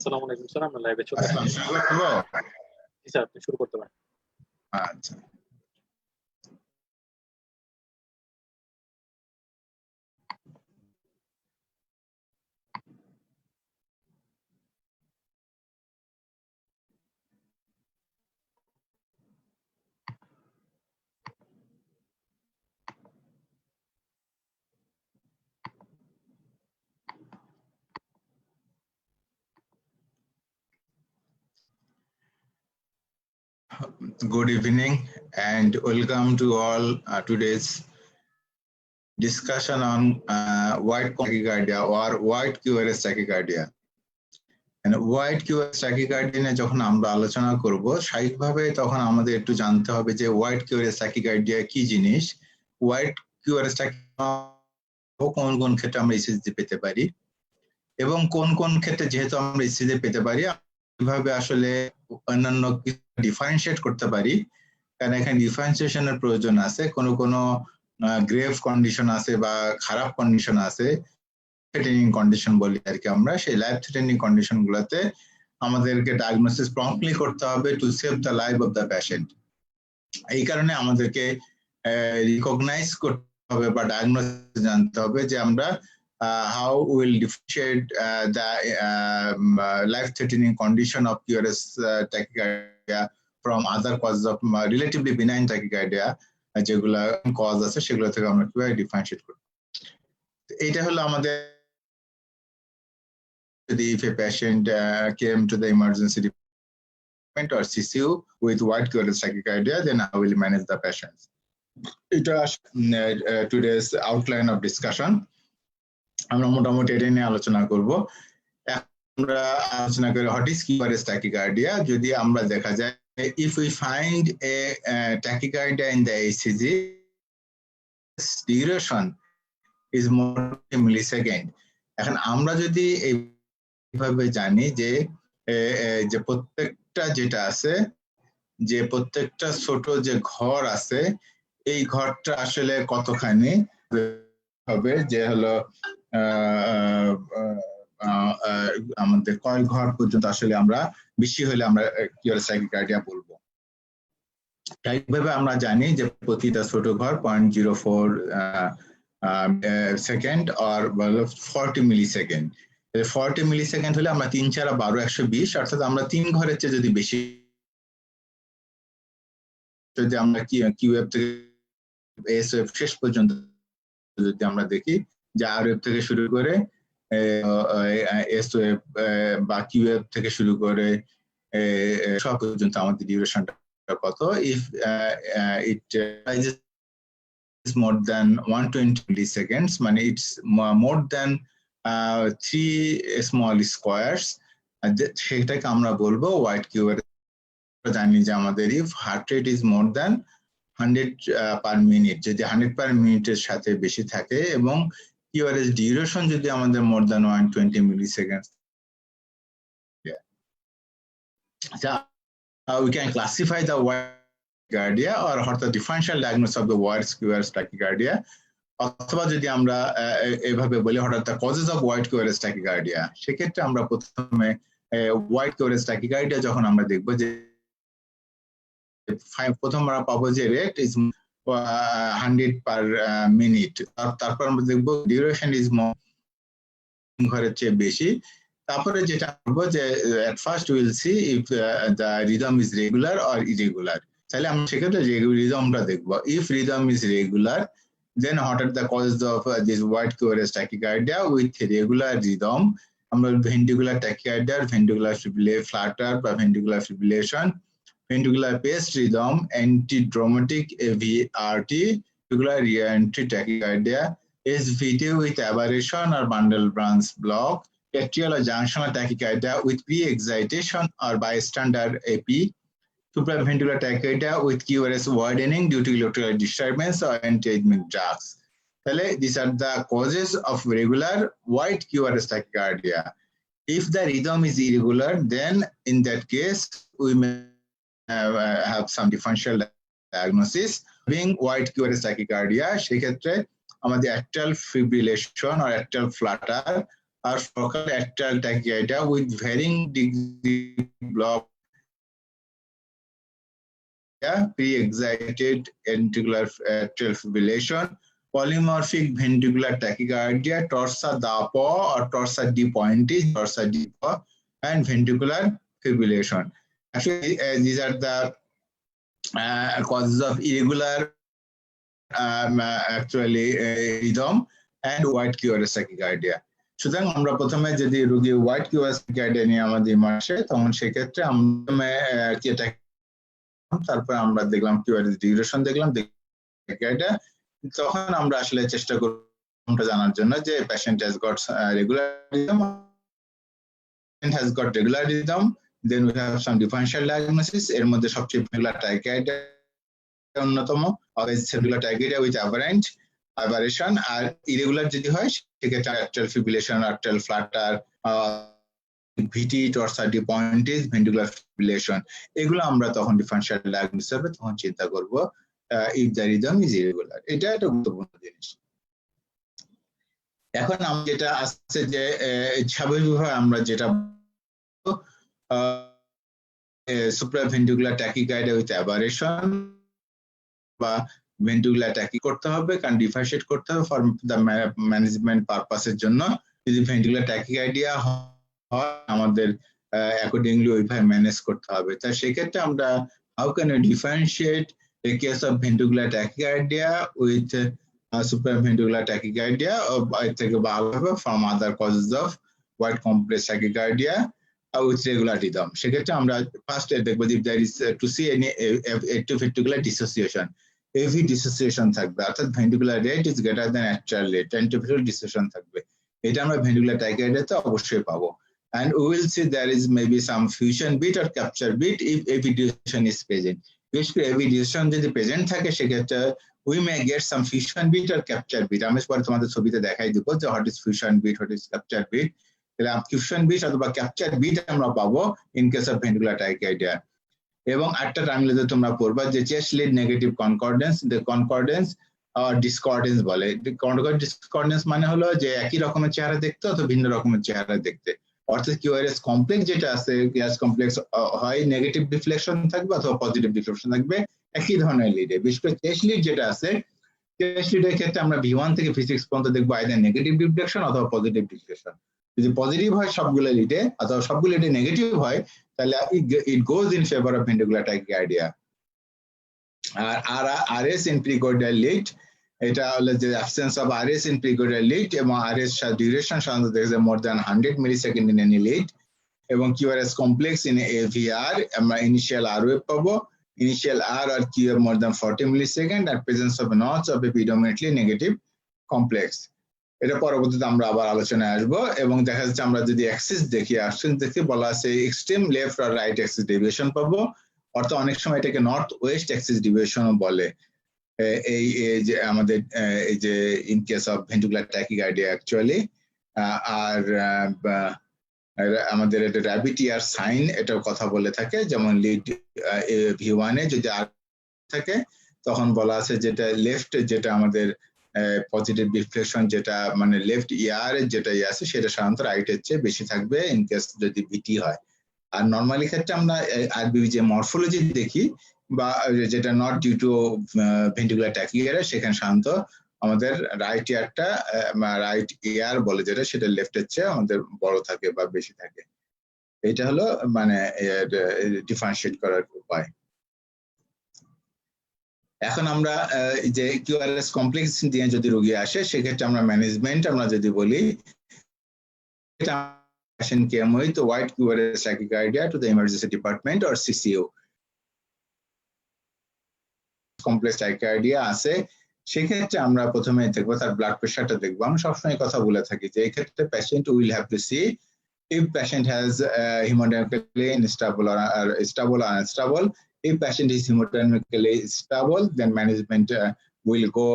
আসসালামু আলাইকুম স্যার, আমরা লাইভে চলে আসসালাম, আসছি। শুরু করবো? জি স্যার, আপনি শুরু করতে পারেন। আচ্ছা। Good evening and welcome to all today's discussion on white tachycardia or white QRS tachycardia. And white QRS tachycardia নিয়ে যখন আমরা আলোচনা করব স্বাভাবিকভাবে তখন আমাদের একটু জানতে হবে যে white QRS tachycardia কি জিনিস, white QRS tachycardia কোন কোন ক্ষেত্রে আমরা ECG পেতে পারি এবং কোন কোন ক্ষেত্রে যেহেতু আমরা ECG পেতে পারি কিভাবে আসলে অন্যান্য ডিফারেন্সিয়েট করতে পারি, কারণ এখানে ডিফারেন্সিয়েশনের প্রয়োজন আছে। কোনো গ্রেভ কন্ডিশন আছে বা খারাপ কন্ডিশন আছে, থ্রেটেনিং কন্ডিশন বলি আর কি আমরা, সেই লাইফ থ্রেটেনিং কন্ডিশন গুলোতে আমাদেরকে ডায়াগনোসিস প্রম্পটলি করতে হবে to save the life of the patient. এই কারণে আমাদেরকে রিকগনাইজ করতে হবে বা ডায়াগনোসিস জানতে হবে যে আমরা how will differentiate the life-threatening condition of QRS tachycardia from other causes of relatively benign tachycardia, যেগুলা কজ আছে সেগুলো থেকে আমরা কিভাবে ডিফারেন্সিয়েট করব। এটা হলো আমাদের if a patient came to the emergency department or CCU with white QRS tachycardia, then how will manage the patient. এটা today's outline of discussion. আমরা মোটামুটি এটা নিয়ে আলোচনা করব। আমরা আলোচনা করি হোয়াট ইজ QRS tachycardia। যদি আমরা দেখা যায় if we find a tachycardia in the ECG, duration is more than a millisecond. এখন আমরা যদি এইভাবে জানি যে যে প্রত্যেকটা যেটা আছে, যে প্রত্যেকটা ছোট যে ঘর আছে এই ঘরটা আসলে কতখানি হবে, যে হলো আমাদের কয় ঘর পর্যন্ত আসলে আমরা বেশি হলে আমরা QRS tachycardia বলবো। এইভাবে আমরা জানি যে প্রতিটা ছোট ঘর 0.04 সেকেন্ড আর 40 মিলিসেকেন্ড। 40 মিলিসেকেন্ড হলে আমরা 3 4 12 120, অর্থাৎ আমরা 3 ঘরের চেয়ে যদি বেশি, যদি আমরা কিউএফ থেকে এসওএফ শেষ পর্যন্ত যদি আমরা দেখি যে আরএফ থেকে শুরু করে এসওএফ বা কিউএফ থেকে শুরু করে সব পর্যন্ত আমাদের ডিউরেশনটা কত, if it is more than 120 milliseconds, মানে it's more than 3 small squares, সেটাকে আমরা বলবো হোয়াইট QRS। জানি যে আমাদের if heart rate is more than 100 per minute, যদি 100 per minute এর সাথে বেশি থাকে এবং QRS duration যদি আমাদের more than 120 milliseconds, we can classify the white tachycardia or the differential diagnosis of the white QRS tachycardia, অথবা যদি আমরা এইভাবে বলি হঠাৎ the causes of white QRS tachycardia, সেক্ষেত্রে আমরা প্রথমে white QRS tachycardia যখন আমরা দেখব যে প্রথম আমরা পাবো যে রেট ইজ 100 per minute, তারপর আমরা দেখব ডিউরেশন ইজ ঘরের চেয়ে বেশি। তারপরে যেটা করবো যে at first we will see if the rhythm is regular or irregular, তাহলে আমরা সেক্ষেত্রে রিদমটা দেখবো। if rhythm is regular, then what are the causes of this white QRS tachycardia with regular rhythm, আমরা ventricular tachycardia, ventricular flutter বা ventricular fibrillation, ventricular paced rhythm, antidramatic AVRT, ventricular reentry tachycardia, SVT with aberration or bundle branch block, atrial or junctional tachycardia with pre-excitation or bystander AP, supraventricular tachycardia with QRS widening due to electrical disturbance or antiarrhythmic drugs. These are the causes of regular white QRS tachycardia. If the rhythm is irregular, then in that case we may have some differential diagnosis. Being white QRS tachycardia, সেক্ষেত্রে আমাদের atrial fibrillation or atrial flutter or focal atrial tachycardia with varying degree of pre-excited ventricular atrial fibrillation, polymorphic ventricular tachycardia, torsa DAPO or torsa depointis, torsa depo, and ventricular fibrillation. Actually, these are the causes of irregular rhythm and white QRS tachycardia. সুতরাং আমরা প্রথমে যদি রোগী white QRS tachycardia নিয়ে আমাদের আসে তখন সেক্ষেত্রে আমরা তারপর আমরা দেখলাম কিউআরএস ডিউরেশন দেখলাম tachycardia, তখন আমরা আসলে চেষ্টা করব জানার জন্য যে patient has got regular rhythm, then we have some differential diagnosis. এর মধ্যে সবচেয়ে ভেন্ট্রিকুলার tachycardia অন্যতম, ventricular tachycardia with aberrant aberration, আর ইরেগুলার যদি হয় সেক্ষেত্রে atrial fibrillation, atrial flutter, VT, torsa depointis, ventricular fibrillation, এগুলো আমরা তখন ডিফারেনশিয়াল ডায়াগনোসিস হিসেবে তখন চিন্তা করব if the rhythm is irregular. এটা একটা গুরুত্বপূর্ণ জিনিস। এখন আমরা যেটা আসছে যে স্বাভাবিকভাবে আমরা যেটা supraventricular tachycardia with aberration বা ventricular tachy করতে হবে, কারণ ডিফারেন্সিয়েট করতে হবে ফর দ্য ম্যানেজমেন্ট পারপাসের জন্য। যদি ventricular tachycardia হয় আমাদের অ্যাকর্ডিংলি ওইভাবে ম্যানেজ করতে হবে। তাই সেক্ষেত্রে আমরা how can you differentiate a case of ventricular tachycardia with supraventricular tachycardia from other causes of white complex tachycardia with regular rhythm? সেক্ষেত্রে আমরা ফার্স্ট দেখবো if there is to see any atrioventricular dissociation, AV dissociation থাকবে, অর্থাৎ ventricular rate is greater than atrial rate, atrioventricular dissociation থাকবে, এটা আমরা ventricular tachycardia তে অবশ্যই পাবো। And we will see there is maybe some fusion beat or capture beat if AV dissociation is present. Basically AV dissociation যদি present থাকে সেক্ষেত্রে we may get some fusion beat or capture beat. আমি পরে তোমাদের ছবিতে দেখাই দিব যে what is fusion beat, what is capture beat. Fusion beat অথবা ক্যাপচার বিট আমরা পাবো in case of ventricular tachycardia। এবং আরেকটা টার্মিনোলজি তোমরা পড়বা যে chest lead negative concordance, the concordance আর ডিসকর্ডেন্স বলে। ডিসকর্ডেন্স মানে হলো যে একই রকমের চেহারা দেখতে অথবা ভিন্ন রকমের চেহারা দেখতে, অর্থাৎ কিউআরএস কমপ্লেক্স যেটা আছে কিউআরএস কমপ্লেক্স হয় নেগেটিভ ডিফ্লেকশন থাকবে অথবা পজিটিভ ডিফ্লেকশন থাকবে একই ধরনের লিডে। বিশেষ করে চেস্ট লিড যেটা আছে, চেস্ট লিডের ক্ষেত্রে আমরা V1 থেকে V6 পর্যন্ত দেখবো আইদার নেগেটিভ ডিফ্লেকশন অথবা পজিটিভ ডিফ্লেকশন। যদি পজিটিভ হয় সবগুলো লিডে অথবা সবগুলো লিডে নেগেটিভ হয় তাহলে it goes in favour of ventricular tachycardia। আর আরএস ইন প্রিকর্ডিয়াল লিড, এটা হলো যে absence of RS in precordial lead, এবং আরএস ডিউরেশন সাধারণত দেখা যায় more than 100 millisecond in any lead. এবং কিউআরএস কমপ্লেক্স ইন AVR আমরা ইনিশিয়াল আর ওয়েভ পাবো, ইনিশিয়াল আর আর কিউ মোর দ্যান 40 মিলিসেকেন্ড, আর presence of notch of a predominantly negative complex. এটা পরবর্তীতে আমরা আবার আলোচনায় আসবো। এবং দেখা যাচ্ছে আমরা যদি অ্যাক্সিস দেখি, অ্যাক্সিস দেখে বলা আছে এক্সট্রিম লেফট আর রাইট অ্যাক্সিস ডেভিয়েশন পাবো, অর্থাৎ অনেক সময় এটাকে নর্থ ওয়েস্ট অ্যাক্সিস ডেভিয়েশনও বলে। এই যে আমাদের এই যে in case of ventricular tachycardia actually. আর আমাদের এটা র্যাবিটিয়ার সাইন এটার কথা বলে থাকে, যেমন লিড V1 এ যদি আর থাকে তখন বলা আছে যেটা লেফট যেটা আমাদের পজিটিভ ডিফ্লেকশন যেটা মানে লেফট ইয়ার যেটা আছে সেটা সাধারণত রাইটের চেয়ে বেশি থাকবে ইন কেস যদি ভিটি হয়। আর নর্মালি ক্ষেত্রে আমরা আরবিবি যে মরফোলজি দেখি বা যেটা not due to ventricular tachycardia সেখানে সাধারণত আমাদের রাইট ইয়ারটা রাইট ইয়ার বলে যেটা সেটা লেফটের চেয়ে আমাদের বড় থাকে বা বেশি থাকে। এটা হলো মানে ডিফারেন্সিয়েট করার উপায়। এখন আমরা যে কিউআরএস কমপ্লেক্স দিয়ে যদি রোগী আসে সেক্ষেত্রে আমরা ম্যানেজমেন্ট আমরা যদি বলি patient came with white QRS tachycardia to the emergency department or CCU. Complex tachycardia আছে, সেক্ষেত্রে আমরা প্রথমে দেখবো তার ব্লাড প্রেশারটা দেখবো। আমি সবসময় কথা বলে থাকি যে এই ক্ষেত্রে patient will have to see if patient has hemodynamically unstable or stable or unstable. If patient is hemodynamically stable, then management will go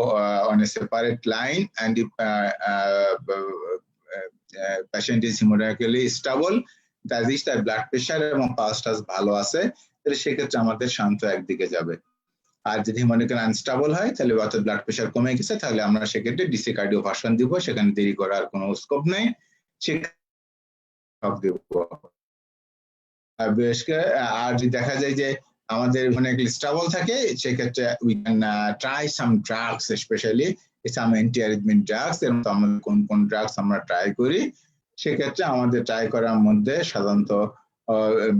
on a separate line, and if patient is hemodynamically stable, that is তার blood pressure এবং পালসটাস ভালো আছে, তাহলে সেক্ষেত্রে আমাদের শান্ত একদিকে যাবে। আর যদি হিমোডাইনামিক্যালি আনস্টেবল হয় তাহলে অর্থাৎ ব্লাড প্রেশার কমে গেছে তাহলে আমরা সেক্ষেত্রে ডিসি কার্ডিওভার্সন দিব, সেখানে দেরি করার কোনো স্কোপ নেই। সে দেব। আর যদি দেখা যায় যে আমাদের অনেক স্টাবল থাকে, সেক্ষেত্রে we can try some drugs, specially some anti arrhythmic drugs. এর মধ্যে আমাদের কোন কোন ড্রাগস আমরা ট্রাই করি, সেক্ষেত্রে আমাদের ট্রাই করার মধ্যে সাধারণত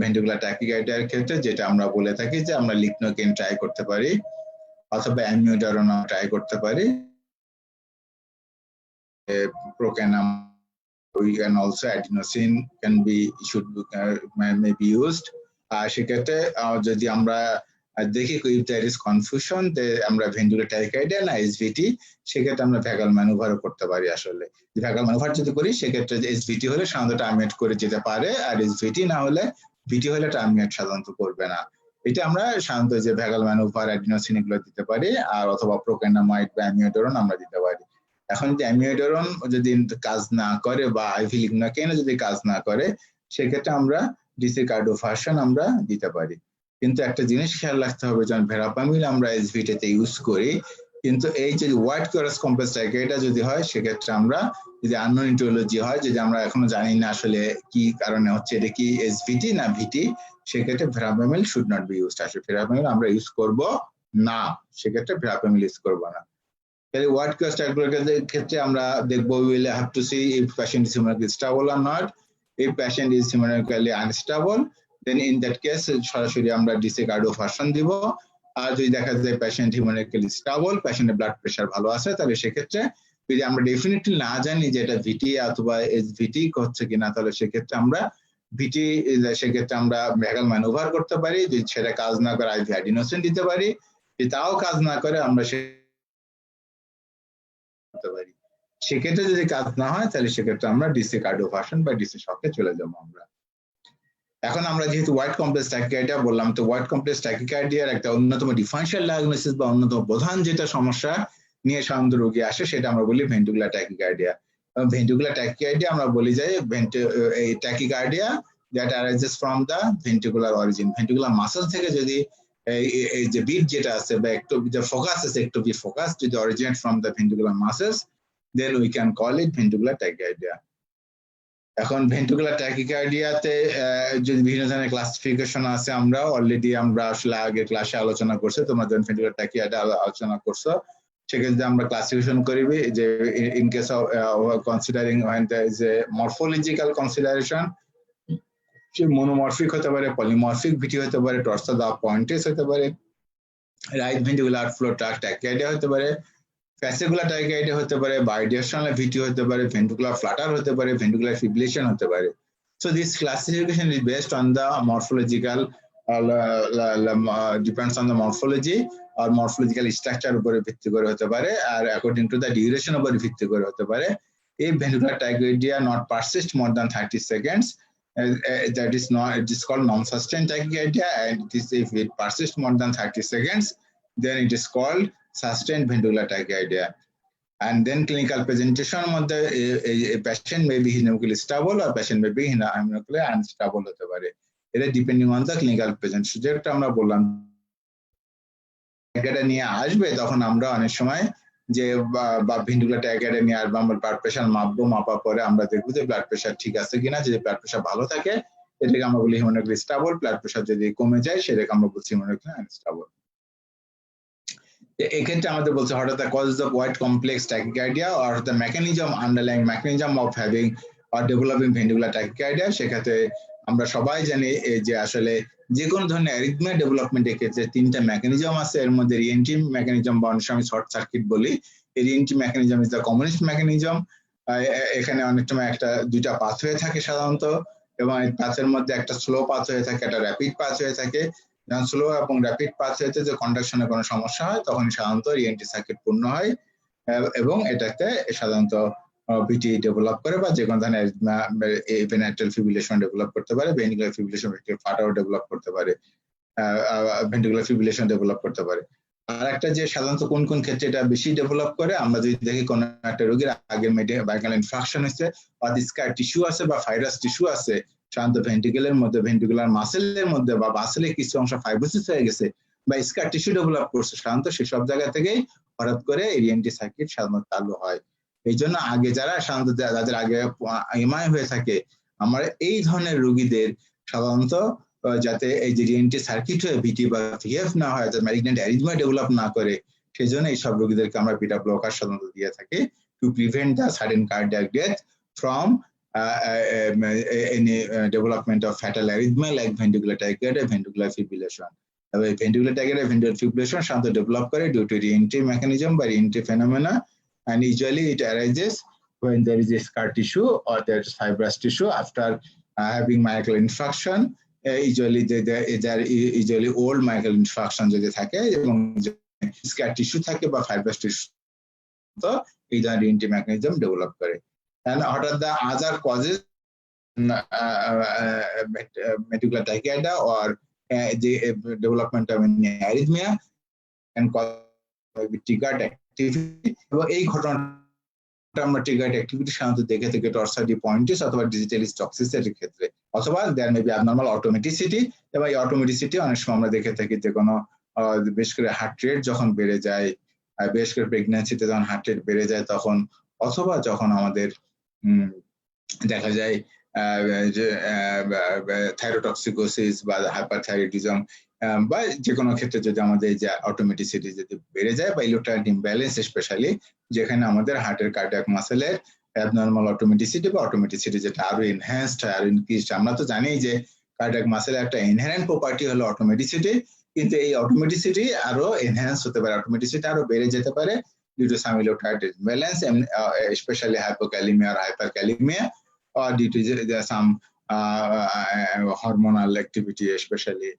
ভেন্ট্রিকুলার ট্যাকিকার্ডিয়ার ক্ষেত্রে যেটা আমরা বলে থাকি যে আমরা লিগনোকেন ট্রাই করতে পারি, অথবা অ্যামিওডারোন ট্রাই করতে পারি, প্রোক্যানাম, we can also adenosine can be may be used. সেক্ষেত্রে যদি আমরা দেখি if there is confusion আমরা ভেন্ট্রিকুলার ট্যাকিকার্ডিয়া না এসভিটি, সেক্ষেত্রে আমরা ভ্যাগাল ম্যানুভারও করতে পারি। আসলে ভ্যাগাল ম্যানুভার যদি করি, সেক্ষেত্রে এসভিটি হলে সাধারণত টার্মিনেট করে যেতে পারে, আর এসভিটি না হলে, ভিটি হলে টার্মিনেট সাধারণত করবে না। এটা আমরা সাধারণত যে ভ্যাগাল ম্যানুভার, অ্যাডিনোসিন এগুলো দিতে পারি, আর অথবা প্রোক্যানামাইড বা অ্যামিওডারোন আমরা দিতে পারি। এখন যদি অ্যামিওডারোন যদি কাজ না করে বা আইভি লিগনোকেন যদি কাজ না করে, সেক্ষেত্রে আমরা ডিসি কার্ডোভার্সন আমরা দিতে পারি। কিন্তু একটা জিনিস খেয়াল রাখতে হবে, যখন ভেরাপামিল আমরা এসভিটিতে ইউজ করি, কিন্তু এই যে হোয়াইট কোরাস কমপ্লেক্স ট্যাকিকার্ডিয়া যদি হয়, সেক্ষেত্রে আমরা যদি আননোন ইটিওলজি হয়, যদি আমরা এখনো জানি না আসলে কি কারণে হচ্ছে, এটা কি এসভিটি না ভিটি, সেক্ষেত্রে verapamil should not be used. আসলে ভেরাপামিল আমরা ইউজ করব না, সেক্ষেত্রে ভেরাপামিল ইউজ করব না। তাহলে হোয়াইট কোরাস ট্যাকিকার্ডিয়ার ক্ষেত্রে আমরা দেখবো, we will have to see if patient is hemodynamically stable or not. If patient is hemodynamically unstable, then in that case সরাসরি আমরা ডিসি কার্ডোভার্সন দিব। আর যদি দেখা যায় পেশেন্ট হিমোডাইনামিক্যালি স্টেবল, পেশেন্টের ব্লাড প্রেশার ভালো আছে, তাহলে সেক্ষেত্রে যদি আমরা ডেফিনেটলি না জানি যে এটা ভিটি অথবা এসভিটি হচ্ছে কিনা, তাহলে সেক্ষেত্রে আমরা ভিটি, সেক্ষেত্রে আমরা ভ্যাগাল ম্যানুভার করতে পারি। যদি সেটা কাজ না করে আইভি অ্যাডিনোসিন দিতে পারি, যদি তাও কাজ না করে আমরা পারি। সেক্ষেত্রে যদি কাজ না হয়, তাহলে সেক্ষেত্রে আমরা ডিসি কার্ডোভার্সন বা ডিসি শকে চলে যাবো আমরা। এখন আমরা যেহেতু হোয়াইট কমপ্লেক্স ট্যাকিকার্ডিয়া বললাম, তো হোয়াইট কমপ্লেক্স ট্যাকিকার্ডিয়ার একটা অন্যতম ডিফারেনশিয়াল ডায়াগনোসিস বা অন্যতম প্রধান যেটা সমস্যা নিয়ে সাধারণত রোগী আসে, সেটা আমরা বলি ভেন্ট্রিকুলার ট্যাকিকার্ডিয়া। ভেন্ট্রিকুলার ট্যাকিকার্ডিয়া আমরা বলি যে এই tachycardia that arises from the ventricular origin, ventricular muscle থেকে যদি এই যে বিট যেটা আছে বা একটু যে ফোকাস আছে, একটু বি ফোকাস যদি originate from the ventricular muscles, then we can call it ventricular tachycardia. এখন ভেন্ট্রিকুলার ট্যাকিকার্ডিয়াতে যদি বিভিন্ন ধরনের ক্লাসিফিকেশন আছে, আমরা অলরেডি আমরা আসলে আগের ক্লাসে আলোচনা করছি, তোমরা যখন ভেন্ট্রিকুলার ট্যাকিকার্ডিয়া আলোচনা করছো, সেক্ষেত্রে আমরা ক্লাসিফিকেশন করবি যে in case of considering when there is a morphological consideration, say monomorphic হতে পারে, পলিমরফিক ভিটি হতে পারে, টর্সো দা পয়েন্টেস হতে পারে, right ventricular flow tract tachycardia হতে পারে, ফ্যাসিকুলার ট্যাকিকার্ডিয়া হতে পারে, বাইডিরেকশনাল ভিটি হতে পারে, ভেন্ট্রিকুলার ফ্লাটার হতে পারে, ভেন্ট্রিকুলার ফিব্রিলেশন হতে পারে। So this classification is based on the morphological, depends on the morphology or morphological structure উপরে ভিত্তি করে হতে পারে, আর according to the duration উপরে ভিত্তি করে হতে পারে। If ventricular tachycardia not persist more than 30 seconds, that is not, it is called non-sustained tachycardia, and if it persists more than 30 seconds, then it is called sustained ventricular tachycardia. And then clinical presentation মধ্যে a patient may be hemodynamically stable or patient may be hemodynamically unstable হতে পারে, এটা depending on the clinical presentation। যেটা আমরা বললাম tachycardia নিয়ে আসবে, তখন আমরা অনেক সময় যে বা ভেন্ট্রিকুলার ট্যাকিকার্ডিয়া নিয়ে আসবো, আমরা ব্লাড প্রেশার মাপবো, মাপার পরে আমরা দেখবো যে ব্লাড প্রেশার ঠিক আছে কিনা। যদি ব্লাড প্রেশার ভালো থাকে, এটাকে আমরা বলি হিমোডাইনামিক্যালি স্টেবল। ব্লাড প্রেশার যদি কমে যায়, সেটাকে আমরা বলছি হিমোডাইনামিক্যালি আনস্টেবল। এক্ষেত্রে আমাদের বলছে what are the causes off white complex tachycardia or the mechanism, underlying mechanism of having or developing ventricular tachycardia। সেক্ষেত্রে আমরা সবাই জানি যে আসলে যে কোনো ধরনের অ্যারিথমিয়া ডেভেলপমেন্টের ক্ষেত্রে তিনটা মেকানিজম আছে। এর মধ্যে রিএন্ট্রি মেকানিজম বা অনেক সময় শর্ট সার্কিট বলি, এই re-entry mechanism is the commonest mechanism. এখানে অনেক সময় দুইটা পাথওয়ে থাকে সাধারণত, এবং এই পাথের মধ্যে একটা স্লো পাথওয়ে থাকে, একটা র্যাপিড পাথওয়ে থাকে। যখন স্লো এবং র্যাপিড পাথওয়েতে যে কন্ডাকশনের কোনো সমস্যা হয়, তখন সাধারণত রিএন্ট্রি সার্কিট পূর্ণ হয় এবং এটাতে সাধারণত ভিটি ডেভেলপ করে বা যে কোনো ধরনের ভেন্ট্রাল ফিব্রিলেশন ডেভেলপ করতে পারে, ভেন্ট্রিকুলার ফিব্রিলেশন, ভেন্ট্রিকুলার ফ্লাটারও ডেভেলপ করতে পারে, ভেন্ট্রিকুলার ফিব্রিলেশন ডেভেলপ করতে পারে। আর একটা যে সাধারণত কোন কোন ক্ষেত্রে এটা বেশি ডেভেলপ করে, আমরা যদি দেখি কোনো একটা রোগীর আগে ভাইরাল ইনফেকশন হয়েছে বা স্কার টিস্যু আছে বা ভাইরাস টিস্যু আছে, সাধারণত ভেন্ট্রিকেলের মধ্যে, ভেন্ট্রিকুলার মাসেলের মধ্যে বা মাসেলের কিছু অংশ ফাইব্রোসিস হয়ে গেছে বা স্কার টিস্যু ডেভেলপ করছে, সাধারণত সেসব জায়গা থেকেই হঠাৎ করে রিএন্ট্রি সার্কিট সাধারণত চালু হয়। এই জন্য আগে যারা সাধারণত যাদের আগে এমআই হয়ে থাকে, আমরা এই ধরনের রোগীদের সাধারণত যাতে এই যে রিএনটি সার্কিট হয়ে ভিটি বা ভিএফ না হয়, যাতে ম্যালিগন্যান্ট অ্যারিথমিয়া ডেভেলপ না করে, সেই জন্য এইসব রোগীদেরকে আমরা বিটা ব্লকার সাধারণত দিয়ে থাকি to prevent the sudden cardiac death from any development of fatal arrhythmia like ventricular tachycardia, ventricular fibrillation. Ventricular tachycardia, ventricular fibrillation সাধারণত ডেভেলপ করে due to re-entry mechanism by re-entry phenomena, and usually it arises when there is a scar tissue or there is fibrous tissue after having myocardial infarction. Usually old myocardial infarction যদি থাকে এবং scar tissue থাকে বা fibrous tissue, তো এই ধরনের re-entry mechanism develop করে। And what are the other causes ventricular tachycardia or the development of arrhythmia and cause triggered activity? এবং এই ঘটনাটা আমরা triggered activity সাধারণত দেখে থেকে টর্সাডি পয়েন্টিস অথবা ডিজিটালিস টক্সিসিটির ক্ষেত্রে, অথবা দেয়ার মে বি অ্যাবনর্মাল অটোমেটিসিটি। এবং এই অটোমেটিসিটি অনেক সময় আমরা দেখে থাকি যে কোনো বিশেষ করে হার্ট রেট যখন বেড়ে যায়, বিশেষ করে প্রেগন্যান্সিতে যখন হার্ট রেট বেড়ে যায় তখন, অথবা যখন আমাদের দেখা যায় যে থাইরোটক্সিকোসিস বা হাইপারথাইরয়েডিজম বা যে কোনো ক্ষেত্রে যদি আমাদের যে অটোমেটিসিটি যদি বেড়ে যায় বা ইলেকট্রোলাইট ইমব্যালেন্স, স্পেশালি যেখানে আমাদের হার্টের কার্ডিয়াক মাসেলের অ্যাবনর্মাল অটোমেটিসিটি বা অটোমেটিসিটি যেটা আরো এনহ্যান্সড হয়, আরো ইনক্রিজড। আমরা তো জানি যে কার্ডিয়াক মাসেলের একটা ইনহেরেন্ট প্রপার্টি হলো অটোমেটিসিটি, কিন্তু এই অটোমেটিসিটি আরো এনহ্যান্স হতে পারে, অটোমেটিসিটি আরো বেড়ে যেতে পারে due to some electrolyte imbalance, and especially hypokalemia or hyperkalemia, or due to some hormonal activity, especially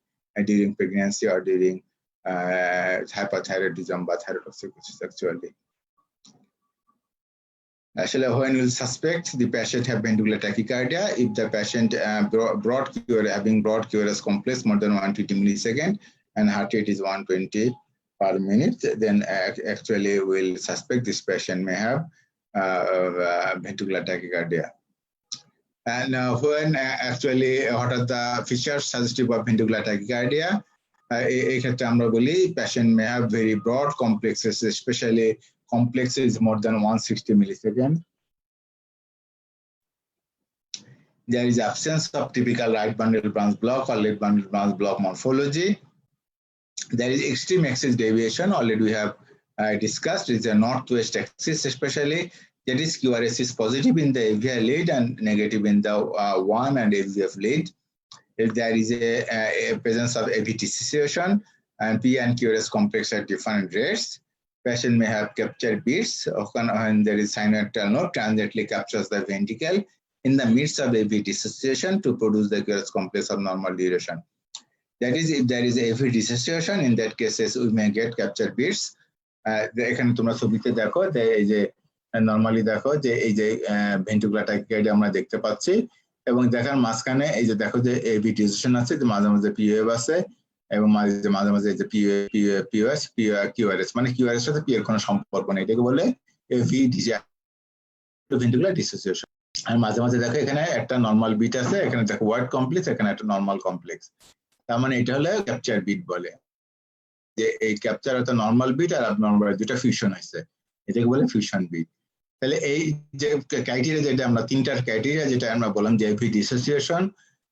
during pregnancy or during hyperthyroidism or thyrotoxicosis actually. Actually, when we suspect the patient have ventricular tachycardia, if the patient having broad QRS complex more than 120 millisecond and heart rate is 120 per minute, then actually we'll suspect this patient may have ventricular tachycardia. And when actually what are the features suggestive of ventricular tachycardia? এই ক্ষেত্রে আমরা বলি patient may have very broad complexes, especially complexes more than 160 millisecond. There is absence of typical right bundle branch block or left bundle branch block morphology. There is extreme axis deviation, already we have discussed. It's a northwest axis, especially that is QRS is positive in the AVI lead and negative in the 1 and AVF lead. If there is a presence of AV dissociation and P and QRS complex at different rates, patient may have captured beats when there is sinusoidal node transiently captures the ventricle in the midst of AV dissociation to produce the QRS complex of normal duration. That is, if there is AV dissociation, in that cases we may get captured beats. এখানে তোমরা ছবিতে দেখো যে এই যে normally দেখো যে এই যে ভেন্ট্রিকুলার ট্যাকিকার্ডিয়া আমরা দেখতে পাচ্ছি, এবং দেখার মাঝখানে এই যে দেখো যে এভি ডিসোসিয়েশন আছে, যে মাঝে মাঝে পিওএফ আছে এবং মাঝে মাঝে যে পিওএস কিউআরএস, মানে কিউআরএস সাথে পি এর কোনো সম্পর্ক নেই, এটাকে বলে এভি ভেন্ট্রিকুলার ডিসোসিয়েশন। আর মাঝে মাঝে দেখো এখানে একটা নরমাল বিট আছে, এখানে দেখো ওয়ার্ড কমপ্লেক্স, এখানে একটা নরমাল কমপ্লেক্স, তার মানে এটা হলো ক্যাপচার বিট বলে, যে এই ক্যাপচার অর্থাৎ নরমাল বিট আর অ্যাবনরমাল দুটো ফিউশন হয়েছে, এটাকে বলে ফিউশন বিট। তাহলে এই যে ক্রাইটেরিয়া যেটা আমরা তিনটার ক্রাইটেরিয়া যেটা আমরা বললাম যে AV dissociation,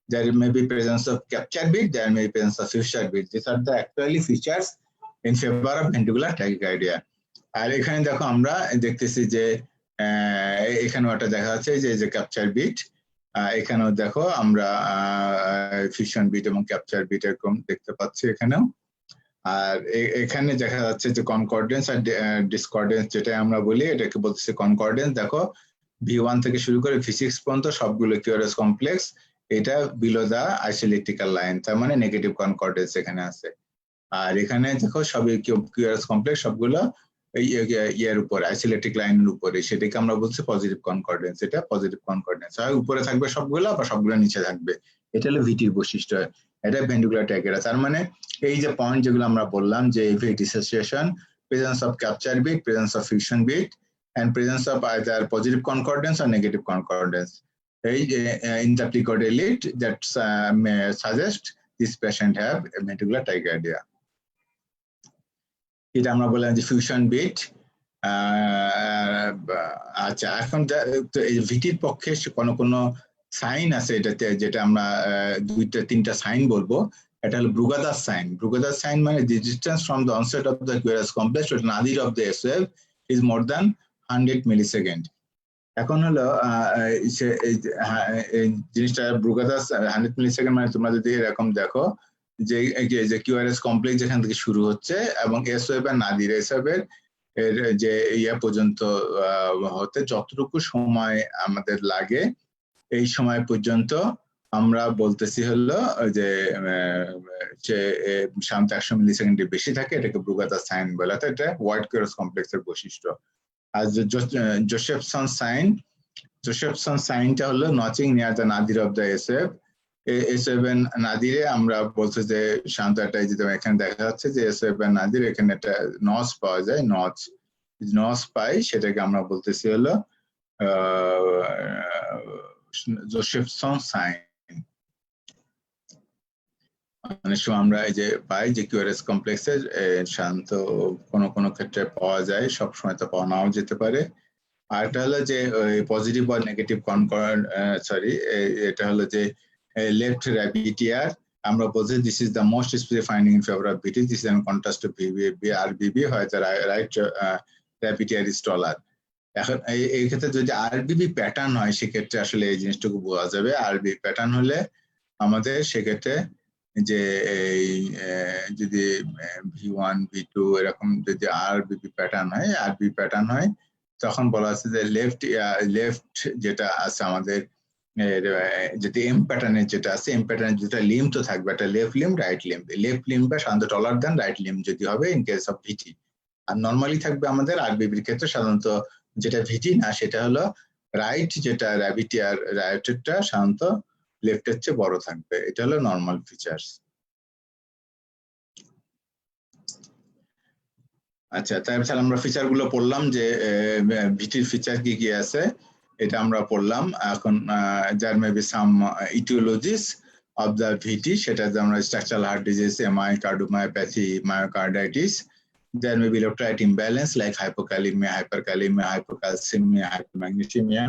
there may be presence of capture bit, there may be presence of fissure bit. These are the actually features in favor of ventricular tachycardia. আর এখানে দেখো আমরা দেখতেছি যে এখানেও একটা দেখা যাচ্ছে যে ক্যাপচার বিট, এখানেও দেখো আমরা ফিউশন বিট এবং ক্যাপচার বিট এরকম দেখতে পাচ্ছি এখানেও। আর এখানে দেখা যাচ্ছে যে কনকর্ডেন্স আর ডিসকর্ডেন্স যেটা আমরা বলি, এটাকে বলতেছে কনকর্ডেন্স। দেখো V1 থেকে শুরু করে V6 পর্যন্ত সবগুলো কিউআরএস কমপ্লেক্স, এটা বিলো দা আইসোইলেকট্রিক্যাল লাইন, তার মানে নেগেটিভ কনকর্ডেন্স এখানে আছে। আর এখানে দেখো সবই কিউআরএস কমপ্লেক্স সবগুলো ইয়ার উপরে আইসোইলেকট্রিক লাইনের উপরে, সেটাকে আমরা বলছি পজিটিভ কনকর্ডেন্স। এটা পজিটিভ কনকর্ডেন্স হয় উপরে থাকবে সবগুলো বা সবগুলো নিচে থাকবে, এটা হলো ভিটির বৈশিষ্ট্য, এটা ভেন্ট্রিকুলার ট্যাকিকার্ডিয়া। তার মানে এই যে পয়েন্ট যেগুলো আমরা বললাম যে AV dissociation, presence of capture beat, presence of fusion beat and presence of either positive concordance or negative concordance in the precordial lead that may suggest this patient have ventricular tachycardia. এটা আমরা বললাম যে fusion bit, আচ্ছা, এখন এই ভিটির পক্ষে কোনো sign আছে এটাতে, যেটা আমরা দুইটা তিনটা সাইন বলবো। এটা হলো ব্রুগাদাস সাইন। ব্রুগাদাস সাইন মানে the distance from the onset of the QRS complex to the nadir of the S wave is more than 100 millisecond. এখন হলো এই জিনিসটা ব্রুগাদাস 100 মিলিসেকেন্ড, মানে তোমরা যদি এরকম দেখো যে কিউআরএস কমপ্লেক্স যেখান থেকে শুরু হচ্ছে এবং এস ওয়েভ আর নাদির এস ওয়েভের যে ইয়া পর্যন্ত হতে যতটুকু সময় আমাদের লাগে, এই সময় পর্যন্ত আমরা বলতেছি হলো যে সাধারণত 100 মিলিসেকেন্ডের বেশি থাকে, এটাকে ব্রুগাদাস সাইন বলে। তো এটা হোয়াইট কিউআরএস কমপ্লেক্সের বৈশিষ্ট্য। আর জোসেফসন সাইনটা হলো notching near the nadir of the S wave. S wave নাদিরে আমরা বলছি যে সাধারণত একটা, যেটা এখানে দেখা যাচ্ছে যে এস ওয়েভ নাদির এখানে একটা নচ পাওয়া যায়, নচ পাই, সেটাকে আমরা বলতেছি হলো জোসেফসন সাইন। অনেক সময় আমরা এই যে পাই যে কিউআরএস কমপ্লেক্সে সাধারণত কোনো ক্ষেত্রে পাওয়া যায়, সবসময় তো পাওয়া নাও যেতে পারে। আর এটা হলো যে পজিটিভ বা নেগেটিভ এটা হলো যে লেফট র্যাবিটিয়ার। আমরা বলছি this is the most specific finding in favour of VT, this is in contrast to RBB, হয় the right rabbit ear is taller. এখন এই ক্ষেত্রে যদি আরবিবি প্যাটার্ন হয় সেক্ষেত্রে আসলে এই জিনিসটুকু বোঝা যাবে। আরবি প্যাটার্ন হলে আমাদের সেক্ষেত্রে যে এই যদি V1 V2 এরকম যদি আরবিবি প্যাটার্ন হয়, তখন বলা আছে যে লেফট যেটা আছে আমাদের যদি এম প্যাটার্নের যেটা আছে, এম প্যাটার্নের যেটা লিম তো থাকবে একটা left limb right limb. Left লিমটা সাধারণত টলার দেন রাইট লিম যদি হবে ইন কেস অফ ভিটি। আর নর্মালি থাকবে আমাদের আরবিবির ক্ষেত্রে সাধারণত যেটা ভিটি না, সেটা হলো রাইট, যেটা র্যাবিটিয়ার রাইটেরটা সাধারণত লেফটের চেয়ে বড় থাকবে। এটা হলো নর্মাল ফিচার্স। আচ্ছা, তাহলে আমরা ফিচার গুলো পড়লাম যে ভিটির ফিচার কি কি আছে, এটা আমরা পড়লাম। এখন যার মেবি সাম ইটিওলজিস অফ দ্য ভিটি, সেটা আমরা structural heart disease, MI, cardiomyopathy, myocarditis. There may be electrolyte imbalance like hypokalemia, hyperkalemia, hypocalcemia, hypomagnesemia.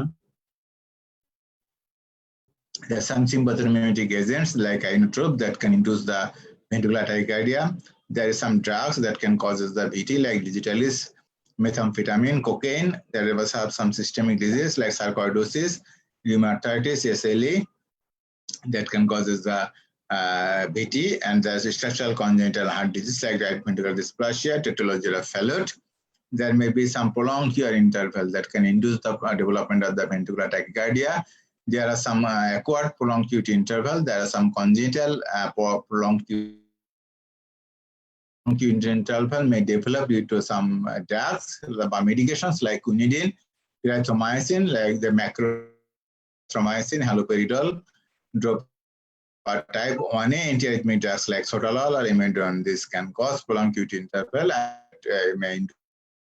There are some sympathomimetic agents like inotrope that can induce the ventricular tachycardia. There is some drugs that can cause the VT like digitalis, methamphetamine, cocaine. There was some systemic disease like sarcoidosis, rheumatoid, SLE that can cause the VT, and there's structural congenital heart disease like right ventricular dysplasia, tetralogy of Fallot. There may be some prolonged QR interval that can induce the development of the ventricular tachycardia. There are some acquired prolonged QT interval. There are some congenital prolonged QT interval may develop due to some drugs or medications like quinidine, erythromycin, like the macromycin, haloperidol, type 1A antiarrhythmic drugs like sotalol or imidone. This can cause prolonged QT interval and may induce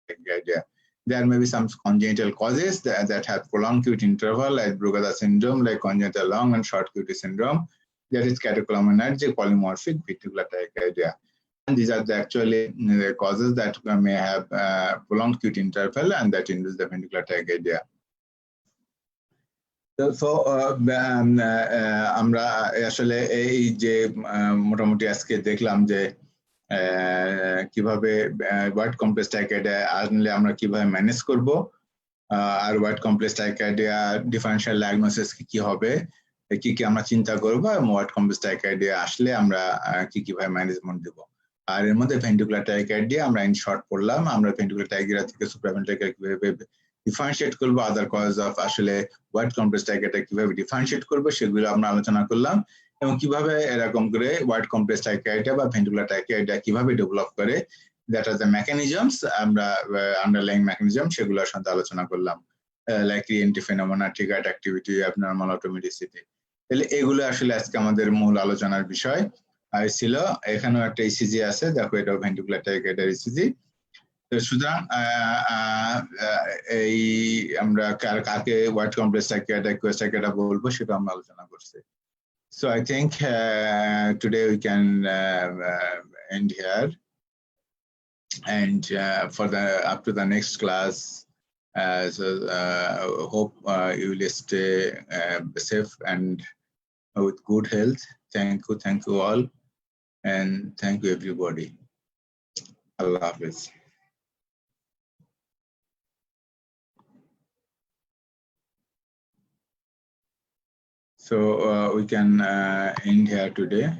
tachycardia. There may be some congenital causes that have prolonged QT interval like Brugada syndrome, like congenital long and short QT syndrome. That is catecholaminergic polymorphic ventricular tachycardia. And these are actually the causes that may have prolonged QT interval and that induce the ventricular tachycardia. So আমরা আসলে এই যে মোটামুটি আজকে দেখলাম যে কিভাবে white complex tachycardia আসলে আমরা কিভাবে ম্যানেজ করব, আর wide complex tachycardia differential diagnosis কি হবে, কি কি আমরা চিন্তা করবো, এবং হোয়াইট কমপ্লেক্স ট্যাকিকার্ডিয়া আসলে আমরা কিভাবে ম্যানেজমেন্ট দেব। আর এর মধ্যে ভেন্ট্রিকুলার ট্যাকিকার্ডিয়া আমরা ইন শর্ট পড়লাম। আমরা ভেন্ট্রিকুলার ট্যাকিকার্ডিয়া থেকে সুপ্রাভেন্ট্রিকুলার কিভাবে ডিফারেন্সিয়েট করবো, আদার কজ অফ আসলে হোয়াইট কমপ্লেক্স ট্যাকিকার্ডিয়া কিভাবে ডিফারেন্সিয়েট করবো সেগুলো আমরা আলোচনা করলাম, এবং কিভাবে এরকম করে হোয়াইট কমপ্লেক্স ট্যাকিকার্ডিয়া বা ভেন্ট্রিকুলার ট্যাকিকার্ডিয়া কিভাবে ডেভেলপ করে, দ্যাট আর দ্য মেকানিজমস, আমরা আন্ডারলাইং মেকানিজম সেগুলোর সাথে আলোচনা করলাম, like re-entry phenomena, triggered activity, abnormal অটোমেটিসিটি। তাহলে এগুলো আসলে আজকে আমাদের মূল আলোচনার বিষয় ছিল। এখানেও একটা ইসিজি আছে, দেখো এটাও ভেন্ট্রিকুলার ট্যাকিকার্ডিয়ার ইসিজি। সুতরাং এই আমরা কাকে হোয়াইট কমপ্লেক্স ট্যাকিকার্ডিয়া বলবো সেটা আমরা আলোচনা করছি। So I think today we can end here. and for the up to the next class. Hope you will stay safe and with good health. Thank you all, and thank you everybody. Allah Hafiz. So we can end here today.